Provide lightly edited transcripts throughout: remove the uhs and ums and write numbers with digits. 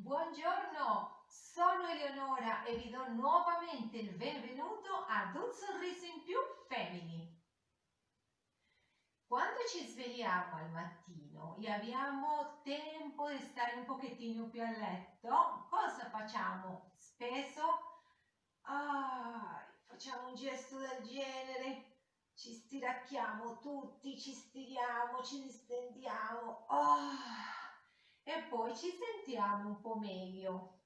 Buongiorno, sono Eleonora e vi do nuovamente il benvenuto ad Un Sorriso in Più Family. Quando ci svegliamo al mattino e abbiamo tempo di stare un pochettino più a letto, cosa facciamo? Spesso facciamo un gesto del genere, ci stiracchiamo tutti, ci stiriamo, ci distendiamo. E poi ci sentiamo un po' meglio.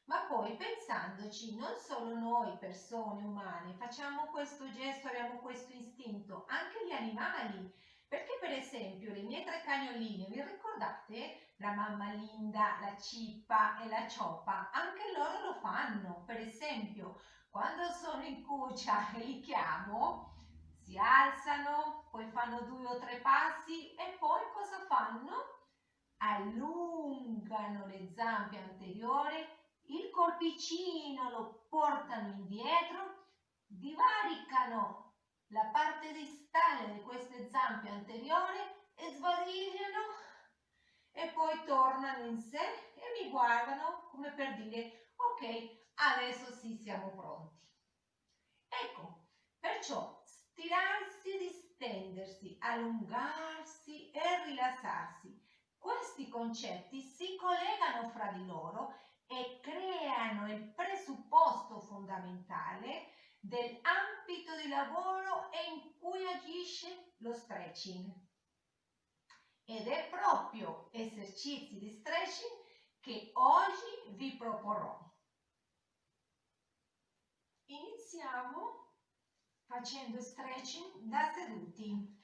Ma poi pensandoci, non solo noi persone umane facciamo questo gesto, abbiamo questo istinto, anche gli animali. Perché per esempio le mie tre cagnoline, vi ricordate? La mamma Linda, la Cippa e la Cioppa, anche loro lo fanno. Per esempio, quando sono in cuccia e li chiamo, si alzano, poi fanno 2 o 3 passi e poi cosa fanno? Allungano le zampe anteriori, il corpicino lo portano indietro, divaricano la parte distale di queste zampe anteriori e sbadigliano e poi tornano in sé e mi guardano come per dire ok, adesso sì siamo pronti. Ecco, perciò stirarsi, distendersi, allungarsi e rilassarsi. Questi concetti si collegano fra di loro e creano il presupposto fondamentale dell'ambito di lavoro in cui agisce lo stretching. Ed è proprio esercizi di stretching che oggi vi proporrò. Iniziamo facendo stretching da seduti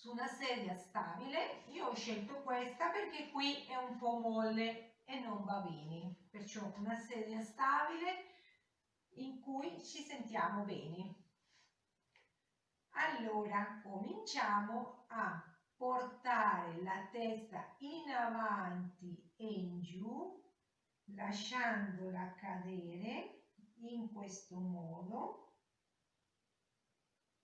su una sedia stabile. Io ho scelto questa perché qui è un po' molle e non va bene, perciò una sedia stabile in cui ci sentiamo bene. Allora cominciamo a portare la testa in avanti e in giù, lasciandola cadere in questo modo,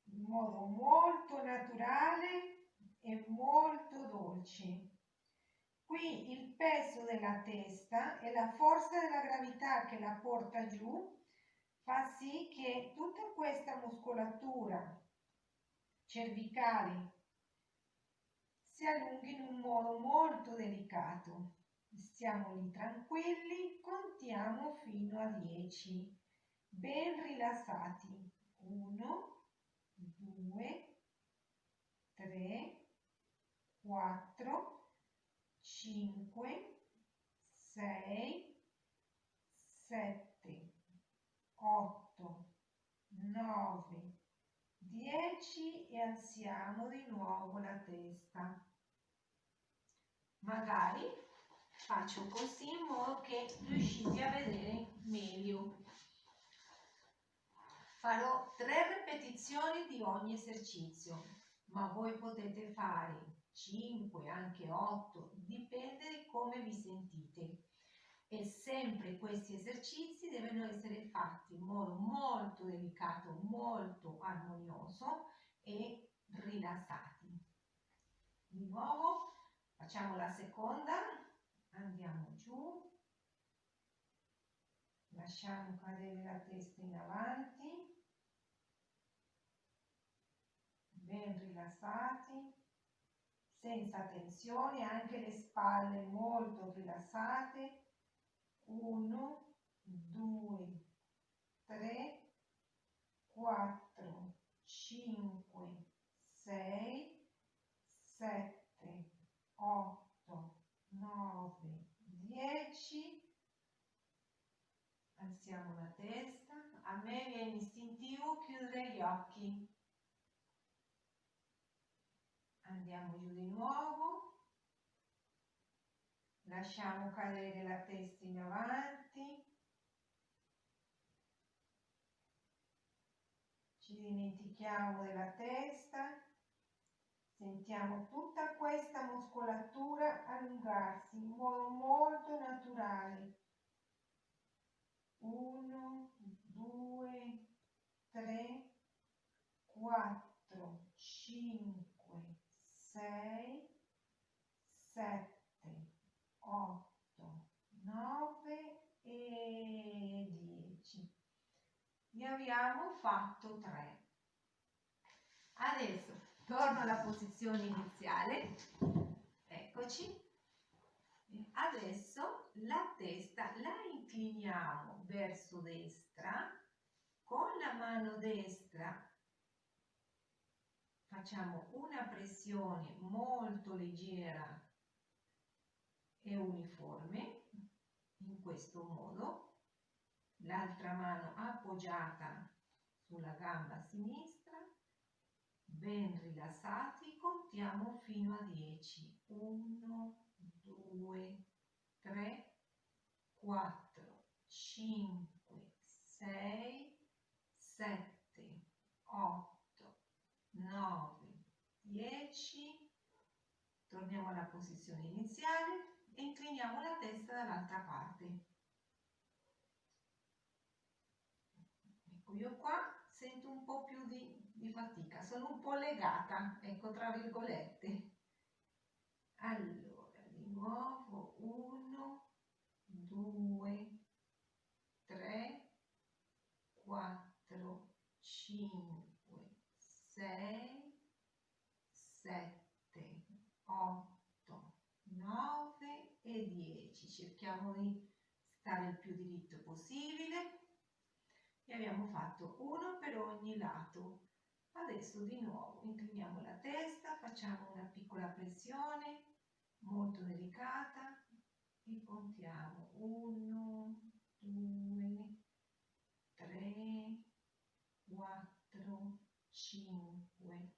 in modo molto naturale e molto dolce. Qui il peso della testa e la forza della gravità che la porta giù fa sì che tutta questa muscolatura cervicale si allunghi in un modo molto delicato. Stiamo lì tranquilli, contiamo fino a 10. Ben rilassati. 1, 2, 3, 4, 5, 6, 7, 8, 9, 10 e alziamo di nuovo la testa. Magari faccio così in modo che riuscite a vedere meglio. Farò 3 ripetizioni di ogni esercizio, ma voi potete fare 5, anche 8, dipende di come vi sentite. E sempre questi esercizi devono essere fatti in modo molto delicato, molto armonioso e rilassati. Di nuovo facciamo la seconda, andiamo giù, lasciamo cadere la testa in avanti, ben rilassati, senza tensione, anche le spalle molto rilassate. 1, 2, 3, 4, 5, 6, 7, 8, 9, 10. Alziamo la testa. A me viene istintivo chiudere gli occhi. Andiamo giù di nuovo. Lasciamo cadere la testa in avanti. Ci dimentichiamo della testa. Sentiamo tutta questa muscolatura allungarsi in modo molto naturale. 1, 2, 3, 4, 5, 6, 7, 8, ne abbiamo fatto 3. Adesso torno alla posizione iniziale, eccoci. Adesso la testa la incliniamo verso destra, con la mano destra facciamo una pressione molto leggera e uniforme, in questo modo, l'altra mano appoggiata sulla gamba sinistra, ben rilassati, contiamo fino a 10. 1, 2, 3, 4, 5, 6, 7, 8, 9, 10. Torniamo alla posizione iniziale e incliniamo la testa dall'altra parte. Ecco, io qua sento un po' più di fatica, sono un po' legata, ecco, tra virgolette. Allora, di nuovo 1, 2, 3, 4, 5, 6, 7, 8, 9 e 10. Cerchiamo di stare il più diritto possibile. E abbiamo fatto uno per ogni lato. Adesso di nuovo incliniamo la testa, facciamo una piccola pressione molto delicata e contiamo 1, 2, 3, 4, 5,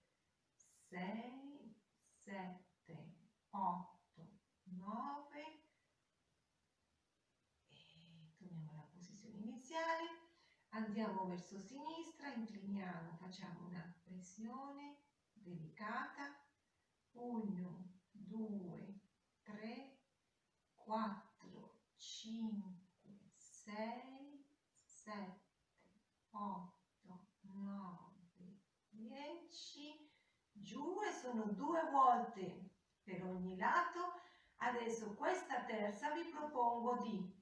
6, 7, 8, 9 e torniamo alla posizione iniziale. Andiamo verso sinistra, incliniamo, facciamo una pressione delicata. 1, 2, 3, 4, 5, 6, 7, 8, 9, 10. Giù e sono 2 volte per ogni lato. Adesso questa terza vi propongo di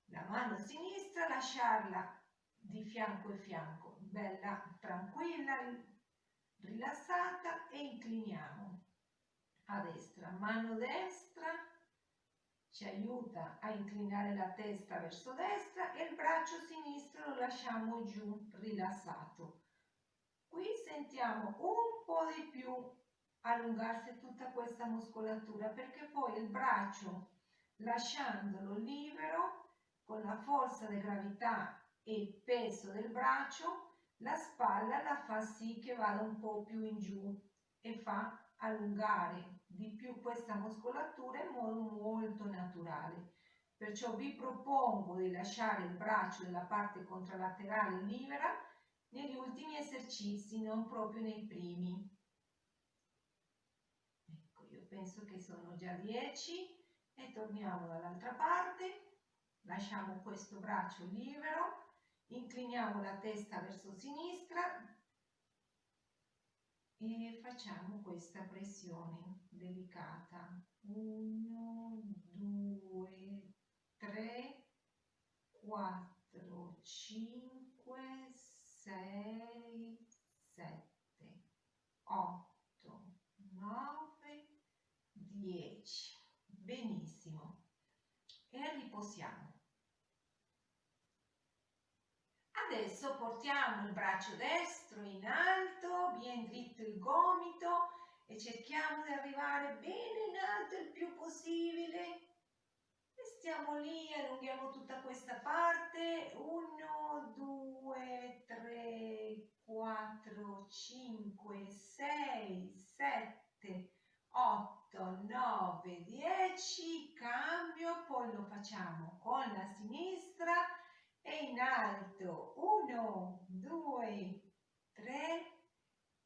la mano sinistra lasciarla di fianco e fianco, bella tranquilla, rilassata, e incliniamo a destra. Mano destra ci aiuta a inclinare la testa verso destra e il braccio sinistro lo lasciamo giù rilassato. Qui sentiamo un po' di più allungarsi tutta questa muscolatura, perché poi il braccio, lasciandolo libero, con la forza di gravità e il peso del braccio, la spalla la fa sì che vada un po' più in giù e fa allungare di più questa muscolatura in modo molto naturale. Perciò vi propongo di lasciare il braccio della parte contralaterale libera negli ultimi esercizi, non proprio nei primi. Ecco, io penso che sono già 10 e torniamo dall'altra parte. Lasciamo questo braccio libero, incliniamo la testa verso sinistra e facciamo questa pressione delicata. 1, 2, 3, 4, 5, 6, 7, 8, 9, 10. Benissimo. E riposiamo. Adesso portiamo il braccio destro in alto, bien dritto il gomito e cerchiamo di arrivare bene in alto il più possibile. E stiamo lì, allunghiamo tutta questa parte. 1, 2, 3, 4, 5, 6, 7, 8, 9, 10. Cambio, poi lo facciamo con la sinistra. E in alto 1, 2, 3,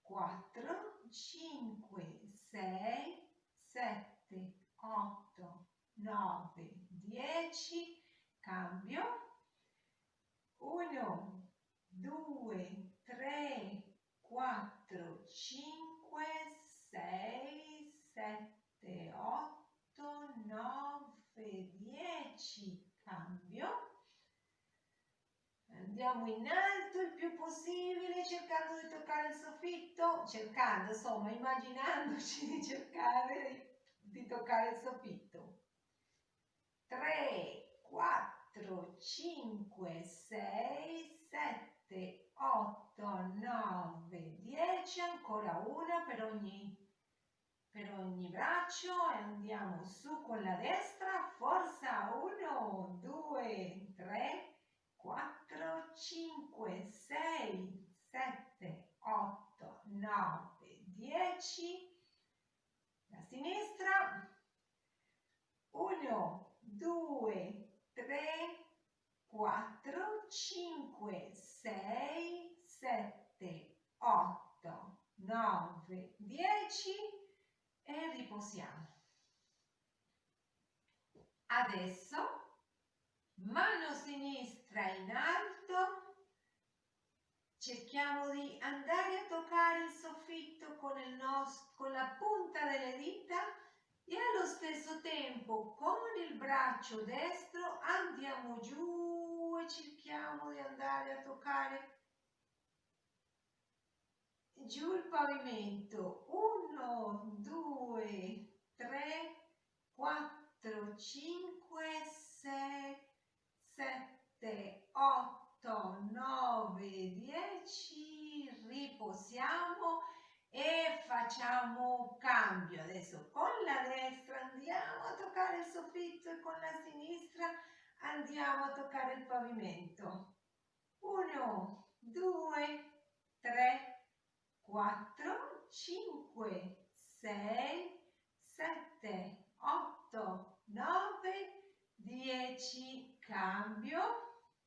4, 5, 6, 7, 8, 9, 10. Cambio. 1, 2, 3, 4, 5, 6, 7, 8, 9, 10. Cambio. Andiamo in alto il più possibile, cercando di toccare il soffitto, insomma, immaginandoci di toccare il soffitto. 3, 4, 5, 6, 7, 8, 9, 10, ancora una per ogni braccio e andiamo su con la destra, forza, 1, 2, 3, 4, 5, 6, 7, 8, 9, 10, la sinistra, 1, 2, 3, 4, 5, 6, 7, 8, 9, 10 e riposiamo. Adesso mano sinistra in alto, cerchiamo di andare a toccare il soffitto con la punta delle dita e allo stesso tempo con il braccio destro andiamo giù e cerchiamo di andare a toccare giù il pavimento. 1, 2, 3, 4, 5, 6, 7, 8, 9, 10, riposiamo e facciamo cambio. Adesso con la destra andiamo a toccare il soffitto e con la sinistra andiamo a toccare il pavimento. 1, 2, 3, 4, 5, 6, 7, 8, 9, 10, cambio,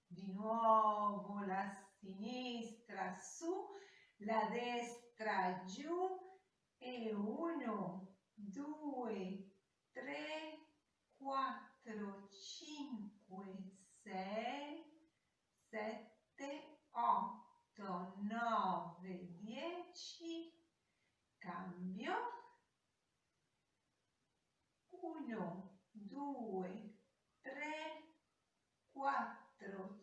di nuovo la sinistra su, la destra giù e 1, 2, 3, 4, 5, 6, 7, 8, 9, 10, cambio, 1, 2, 3, 4,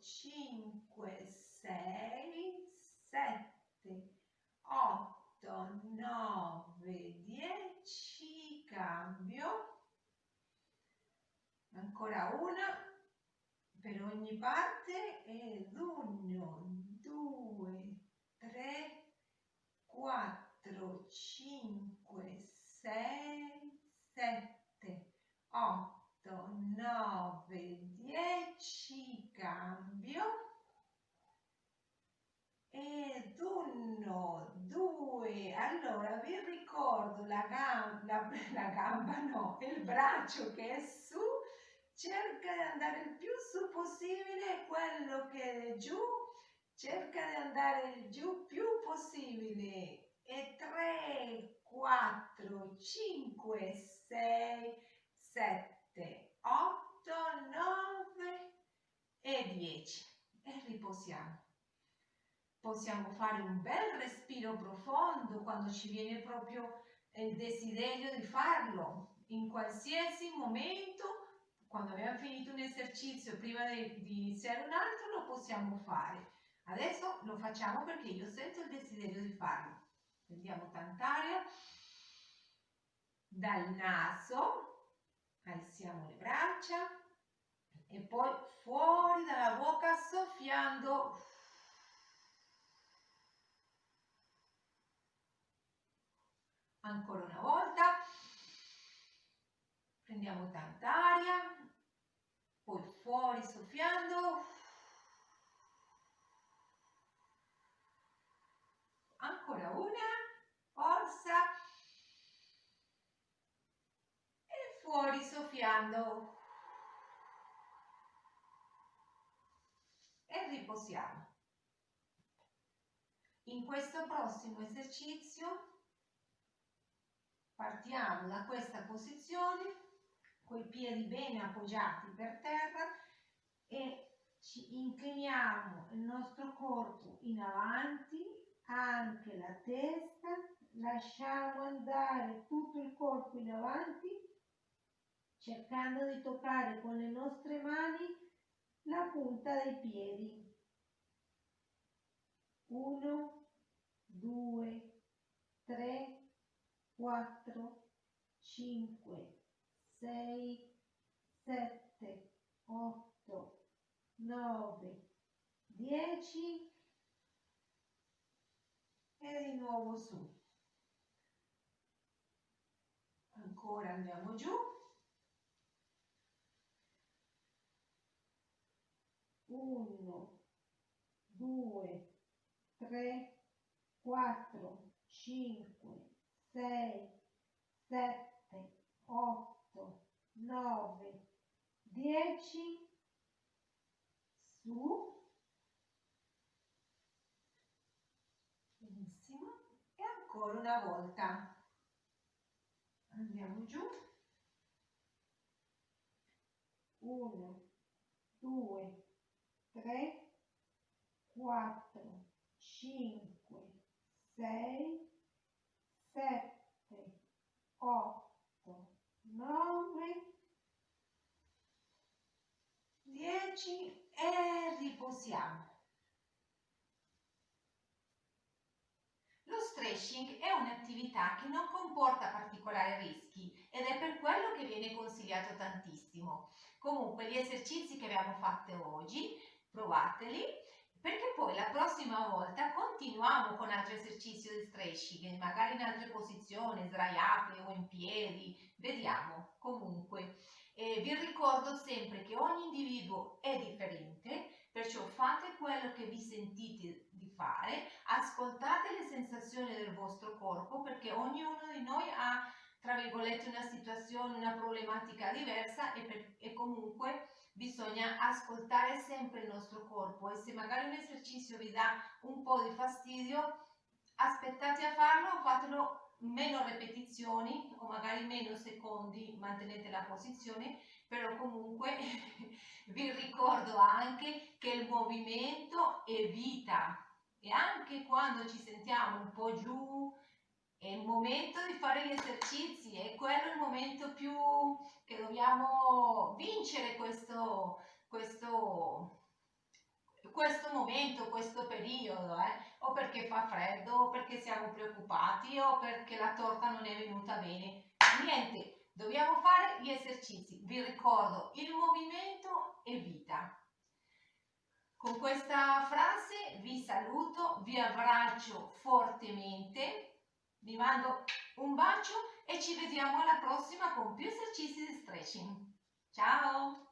5, 6, 7, 8, 9, 10, cambio, ancora una per ogni parte ed 1, 2, 3, 4, 5, 6, 7, 8, 9, 10, cambio, ed 1, 2, allora vi ricordo il braccio che è su, cerca di andare il più su possibile, quello che è giù, cerca di andare giù più possibile, e 3, 4, 5, 6, 7, 8, 9 e 10 e riposiamo. Possiamo fare un bel respiro profondo quando ci viene proprio il desiderio di farlo, in qualsiasi momento. Quando abbiamo finito un esercizio, prima di iniziare un altro, lo possiamo fare. Adesso lo facciamo perché io sento il desiderio di farlo. Prendiamo tanta aria dal naso, alziamo le braccia e poi fuori dalla bocca soffiando. Ancora una volta. Prendiamo tanta aria, poi fuori soffiando, ancora una, forza, e fuori soffiando e riposiamo. In questo prossimo esercizio partiamo da questa posizione con i piedi bene appoggiati per terra e ci incliniamo il nostro corpo in avanti, anche la testa, lasciamo andare tutto il corpo in avanti, cercando di toccare con le nostre mani la punta dei piedi. 1, 2, 3, 4, 5, 6, 7, 8, 9, 10 e di nuovo su. Ancora andiamo giù. 1, 2, 3, 4, 5, 6, 7, 8, 9, 10, su. Benissimo. E ancora una volta. Andiamo giù. 1, 2, 3, 4, 5, 6, 7, 8, 9, 10 e riposiamo. Lo stretching è un'attività che non comporta particolari rischi ed è per quello che viene consigliato tantissimo. Comunque gli esercizi che abbiamo fatto oggi, provateli, perché poi la prossima volta continuiamo con altri esercizi di stretching, magari in altre posizioni, sdraiate o in piedi, vediamo. Comunque vi ricordo sempre che ogni individuo è differente, perciò fate quello che vi sentite di fare, ascoltate le sensazioni del vostro corpo, perché ognuno di noi ha, tra virgolette, una situazione, una problematica diversa e comunque bisogna ascoltare sempre il nostro corpo, e se magari un esercizio vi dà un po' di fastidio, aspettate a farlo, fatelo meno ripetizioni o magari meno secondi, mantenete la posizione, però comunque vi ricordo anche che il movimento è vita e anche quando ci sentiamo un po' giù è il momento di fare gli esercizi, è quello il momento più che dobbiamo vincere questo momento, questo periodo, o perché fa freddo, o perché siamo preoccupati, o perché la torta non è venuta bene. Niente, dobbiamo fare gli esercizi. Vi ricordo, il movimento è vita. Con questa frase vi saluto, vi abbraccio fortemente, vi mando un bacio e ci vediamo alla prossima con più esercizi di stretching. Ciao!